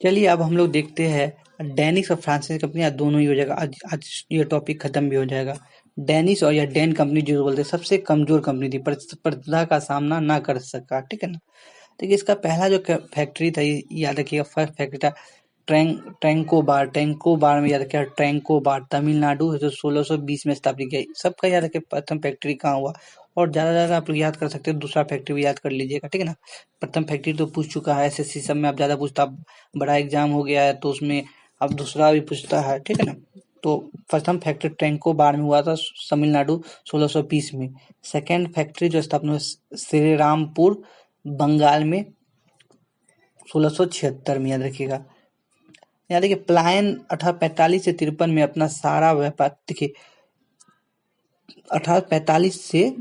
चलिए अब हम लोग देखते हैं डेनिस और फ्रांसीसी कंपनियां दोनों ही हो जाएगा। आज आज ये टॉपिक खत्म भी हो जाएगा। डेनिस और या डेन कंपनी जो बोलते हैं सबसे कमजोर कंपनी थी, प्रतिस्पर्धा का सामना ना कर सका, ठीक है ना। देखिए इसका पहला जो फैक्ट्री था, याद रखिएगा, फर्स्ट फैक्ट्री था ट्रैंको बार में, याद रखिएगा ट्रैंको बार, तमिलनाडु, जो 1620 में स्थापित किया। सबका याद रखिए प्रथम फैक्ट्री कहाँ हुआ, और ज्यादा आप लोग याद कर सकते हैं, दूसरा फैक्ट्री भी याद कर लीजिएगा, ठीक है ना। प्रथम फैक्ट्री तो पूछ चुका है, एसएससी सब में आप ज्यादा पूछता, बड़ा एग्जाम हो गया है तो उसमें अब दूसरा भी पूछता है, ठीक है ना। तो प्रथम फैक्ट्री ट्रैंको बार में हुआ था तमिलनाडु 1620 में। सेकेंड फैक्ट्री जो स्थापना हुई श्रीरामपुर बंगाल में 1676 में, याद रखिएगा। याद देखिए प्लायन 1845 से 53 में अपना सारा व्यापार, देखिए 1845 से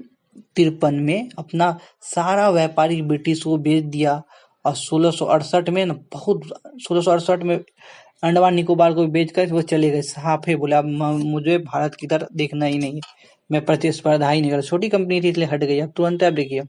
53 में अपना सारा व्यापारिक ब्रिटिश को बेच दिया, और 1668 में ना, बहुत 1668 में अंडमान निकोबार को बेच कर वो चले गए, साफ है बोला मुझे भारत की तरफ देखना ही नहीं है, मैं प्रतिस्पर्धा ही नहीं कर। छोटी कंपनी थी इसलिए हट गई। अब तुरंत आप देखिए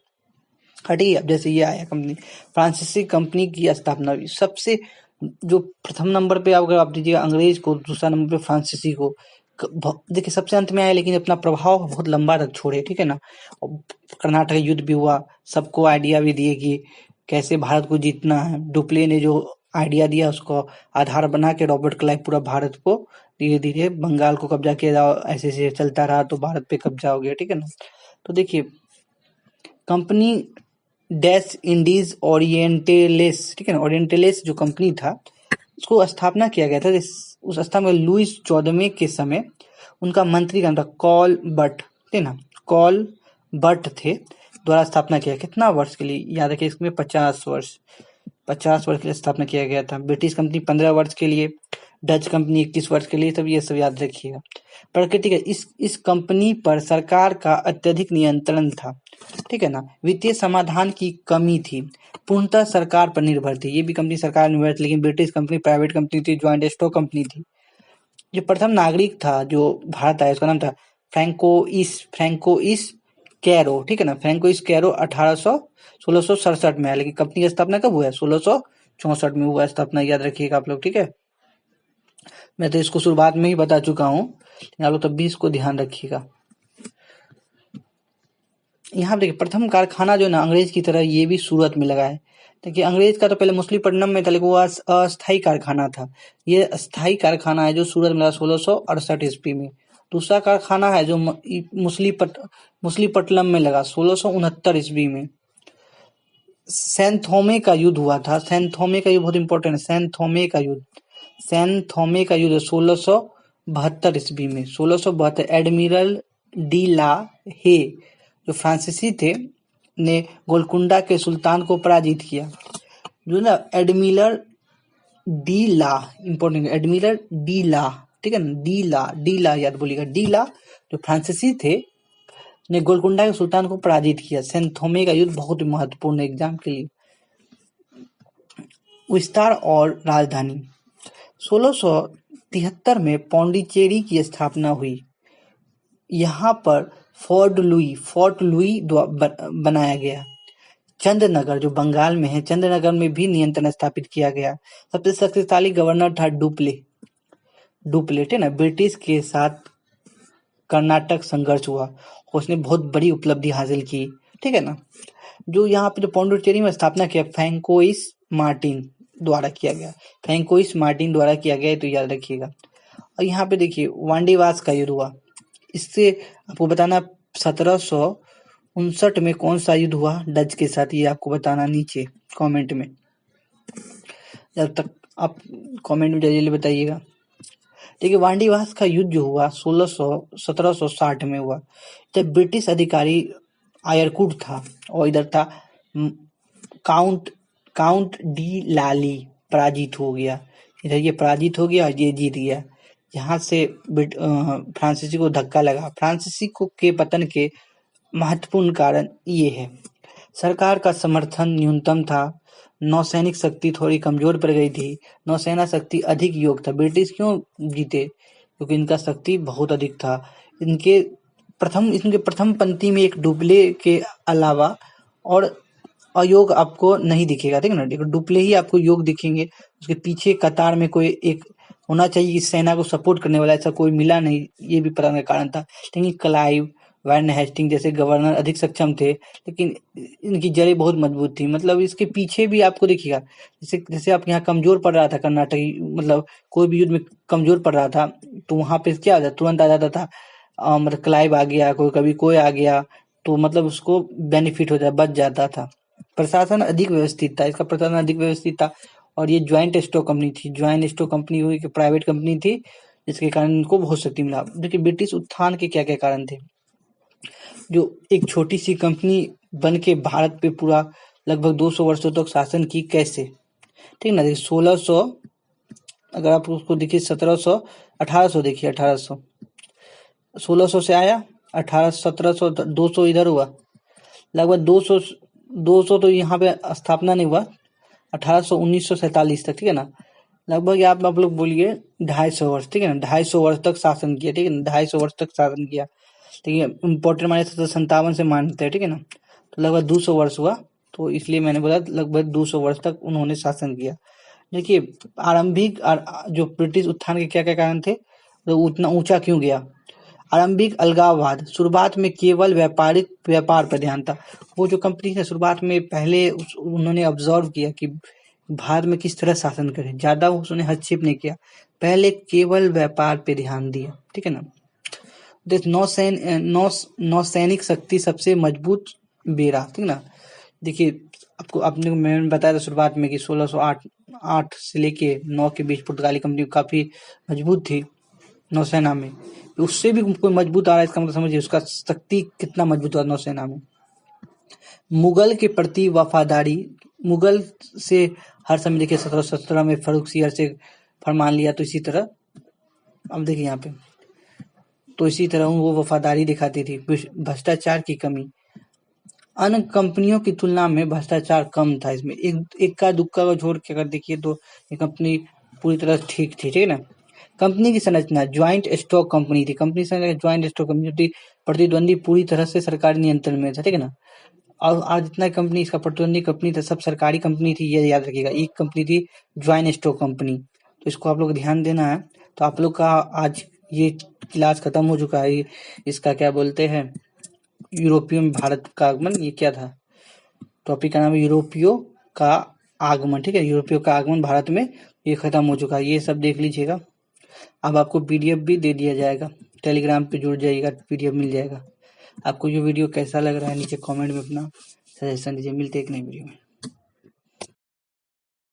हटी। अब जैसे ये आया कंपनी, फ्रांसीसी कंपनी की स्थापना हुई। सबसे जो प्रथम नंबर पे अगर आप दीजिएगा अंग्रेज को, दूसरा नंबर पे फ्रांसीसी को, देखिए सबसे अंत में आया लेकिन अपना प्रभाव बहुत लंबा तक छोड़े, ठीक है ना। कर्नाटक युद्ध भी हुआ, सबको आइडिया भी दिए कि कैसे भारत को जीतना है। डुप्ले ने जो आइडिया दिया उसको आधार बना के रॉबर्ट क्लाइव पूरा भारत को धीरे धीरे बंगाल को कब्जा किया जाओ, ऐसे ऐसे चलता रहा तो भारत पे कब्जा हो गया, ठीक है ना। तो देखिए कंपनी डैश इंडीज ओरिएंटेलेस, ठीक है ना, ओरिएंटेलेस जो कंपनी था उसको स्थापना किया गया था। उस स्थापना में लुइस 14वें के समय उनका मंत्री का नाम था कॉल बट, ठीक है ना, कॉल बट थे, द्वारा स्थापना किया। कितना वर्ष के लिए, याद रखिए इसमें 50 वर्ष के लिए स्थापना किया गया था। ब्रिटिश कंपनी 15 वर्ष के लिए, डच कंपनी 21 वर्ष के लिए, सब ये सब याद रखिएगा। प्रकृति का इस कंपनी पर सरकार का अत्यधिक नियंत्रण था, ठीक है ना। वित्तीय समाधान की कमी थी, पूर्णतः सरकार पर निर्भर थी। ये भी कंपनी सरकार निर्भर थी, लेकिन ब्रिटिश कंपनी प्राइवेट कंपनी थी, ज्वाइंट स्टॉक कंपनी थी। जो प्रथम नागरिक था जो भारत आया उसका नाम था फ्रैंकोइस कैरो, ठीक है ना। फ्रैंकोइस कैरो 1667 में आया, लेकिन कंपनी की स्थापना कब हुआ है, 1664 में हुआ स्थापना, याद रखिएगा आप लोग, ठीक है। मैं तो इसको शुरुआत में ही बता चुका हूँ, आप लोग तब भी इसको ध्यान रखिएगा। यहाँ देखिए प्रथम कारखाना जो है ना अंग्रेज की तरह ये भी सूरत में लगा है। देखिए अंग्रेज का तो पहले मछलीपट्टनम में था, लेकिन वो अस्थायी कारखाना था। ये अस्थायी कारखाना है जो सूरत में लगा 1668 ईस्वी में। दूसरा कारखाना है जो मछलीपट्टनम में लगा 1669 ईस्वी में। सैन थोमे का युद्ध हुआ था। सैन थोमे का युद्ध बहुत इंपॉर्टेंट है। सैन थोमे का युद्ध 1672 ईस्वी में। 1672 एडमिरल डी ला हे जो फ्रांसीसी थे ने गोलकुंडा के सुल्तान को पराजित किया। जो ना एडमिरल डी ला, इंपॉर्टेंट, एडमिरल डी ला, ठीक है ना, डी ला याद बोलिएगा, डी ला जो फ्रांसीसी थे ने गोलकुंडा के सुल्तान को पराजित किया। सैन थोमे का युद्ध बहुत ही महत्वपूर्ण है एग्जाम के लिए। विस्तार और राजधानी 1673 में पौंडीचेरी की स्थापना हुई। यहाँ पर फोर्ट लुई बनाया गया। चंद्रनगर जो बंगाल में है, चंद्रनगर में भी नियंत्रण स्थापित किया गया। सबसे शक्तिशाली गवर्नर था डुप्ले, ठीक है ना। ब्रिटिश के साथ कर्नाटक संघर्ष हुआ, उसने बहुत बड़ी उपलब्धि हासिल की, ठीक है ना। जो यहाँ पे जो पौंडीचेरी में स्थापना किया फ्रैंकोइस मार्टिन द्वारा किया गया, तो याद रखिएगा। और यहाँ पे देखिए वांडीवास का युद्ध हुआ। इससे आपको बताना 1759 में कौन सा युद्ध हुआ डच के साथ, ये आपको बताना नीचे कमेंट में, जब तक आप कमेंट में जल्दी बताइएगा। देखिए वांडीवास का युद्ध जो हुआ 1760 में हुआ, जब ब्रिटिश अधिकारी आयरकुट था और इधर था काउंट डी लाली पराजित हो गया। इधर ये पराजित हो गया और ये जीत गया। यहाँ से फ्रांसीसी को धक्का लगा। फ्रांसीसी को के पतन के महत्वपूर्ण कारण ये है, सरकार का समर्थन न्यूनतम था, नौसैनिक शक्ति थोड़ी कमजोर पड़ गई थी, नौसेना शक्ति अधिक योग था। ब्रिटिश क्यों जीते, क्योंकि इनका शक्ति बहुत अधिक था। इनके प्रथम पंक्ति में एक डुप्ले के अलावा और अयोग आपको नहीं दिखेगा, ठीक है ना। देखो डुप्ले ही आपको योग दिखेंगे, उसके पीछे कतार में कोई एक होना चाहिए कि सेना को सपोर्ट करने वाला, ऐसा कोई मिला नहीं, ये भी पता नहीं कारण था। लेकिन क्लाइव, वैन हेस्टिंग जैसे गवर्नर अधिक सक्षम थे, लेकिन इनकी जड़ें बहुत मजबूत थी। मतलब इसके पीछे भी आपको देखिएगा, जैसे जैसे आपके यहाँ कमजोर पड़ रहा था कर्नाटक, मतलब कोई भी युद्ध में कमजोर पड़ रहा था, तो वहां पे क्या होता तुरंत आ जाता था। मतलब क्लाइव आ गया, कोई कभी कोई आ गया, तो मतलब उसको बेनिफिट हो जाता, बच जाता था। प्रशासन अधिक व्यवस्थित था, इसका प्रशासन अधिक व्यवस्थित था। और ये ज्वाइंट स्टॉक कंपनी थी, ज्वाइंट स्टॉक कंपनी हुई कि प्राइवेट कंपनी थी, जिसके कारण इनको बहुत शक्ति मिला। देखिए ब्रिटिश उत्थान के क्या क्या कारण थे। जो एक छोटी सी कंपनी बन के भारत पे पूरा लगभग 200 वर्षों तक शासन की, कैसे, ठीक ना। देखिए 1600, अगर आप उसको देखिए 1700, 1800, देखिए 1800, 1600 से आया, 1800, 1700, 200 इधर हुआ, लगभग 200, 200 तो यहाँ पे स्थापना नहीं हुआ, 1800 1947 तक, ठीक है ना। लगभग आप लोग बोलिए 250 वर्ष, ठीक है ना, 250 वर्ष तक शासन किया, ठीक है ना, 250 वर्ष तक शासन किया। ठीक है, इम्पोर्टेंट माने तो 57 से मानते हैं, ठीक है ना। तो लगभग 200 वर्ष हुआ, तो इसलिए मैंने बोला लगभग 200 वर्ष तक उन्होंने शासन किया। देखिए आरंभिक जो ब्रिटिश उत्थान के क्या क्या कारण थे, तो उतना ऊंचा क्यों गया। आरंभिक अलगाववाद, शुरुआत में केवल व्यापारिक व्यापार पर ध्यान था। वो जो कंपनी है शुरुआत में पहले उन्होंने ऑब्जर्व किया कि भारत में किस तरह शासन करें, ज्यादा उसने हस्तक्षेप नहीं किया, पहले केवल व्यापार पे ध्यान दिया, ठीक है ना। देश नौसैनिक शक्ति सबसे मजबूत बेड़ा, ठीक ना। देखिए आपको आपने मैंने बताया था शुरुआत में कि 1608 8 से लेके 9 के बीच पुर्तगाली कंपनी काफी मजबूत थी नौसेना में। उससे भी कोई मजबूत आ रहा है, इसका मतलब समझिए उसका शक्ति कितना मजबूत हुआ नौसेना में। मुगल के प्रति वफादारी, मुगल से हर समय देखिए 1717 में फर्रुख सियर से फरमान लिया, तो इसी तरह अब देखिए यहाँ पे, तो इसी तरह वो वफादारी दिखाती थी। भ्रष्टाचार की कमी, अन्य कंपनियों की तुलना में भ्रष्टाचार कम था इसमें, एक इक्का दुक्का को छोड़ के अगर देखिए तो ये कंपनी पूरी तरह ठीक थी, ठीक है ना। कंपनी की संरचना, ज्वाइंट स्टॉक कंपनी थी, कंपनी संरचना ज्वाइंट स्टॉक कंपनी थी, प्रतिद्वंदी पूरी तरह से सरकारी नियंत्रण में था, ठीक है ना। और आज जितना कंपनी इसका प्रतिद्वंदी कंपनी था सब सरकारी कंपनी थी, ये याद रखिएगा। एक कंपनी थी ज्वाइंट स्टॉक कंपनी, तो इसको आप लोग ध्यान देना है। तो आप लोग का आज ये क्लास खत्म हो चुका है। इसका क्या बोलते हैं, यूरोपियो में भारत का आगमन, ये क्या था, टॉपिक का नाम है यूरोपियो का आगमन, ठीक है, यूरोपियो का आगमन भारत में, ये खत्म हो चुका है, ये सब देख लीजिएगा। अब आपको पीडीएफ भी दे दिया जाएगा, टेलीग्राम पे जुड़ जाइएगा, पीडीएफ मिल जाएगा। आपको ये वीडियो कैसा लग रहा है नीचे कमेंट में अपना सजेशन दीजिए। मिलते एक नई वीडियो में।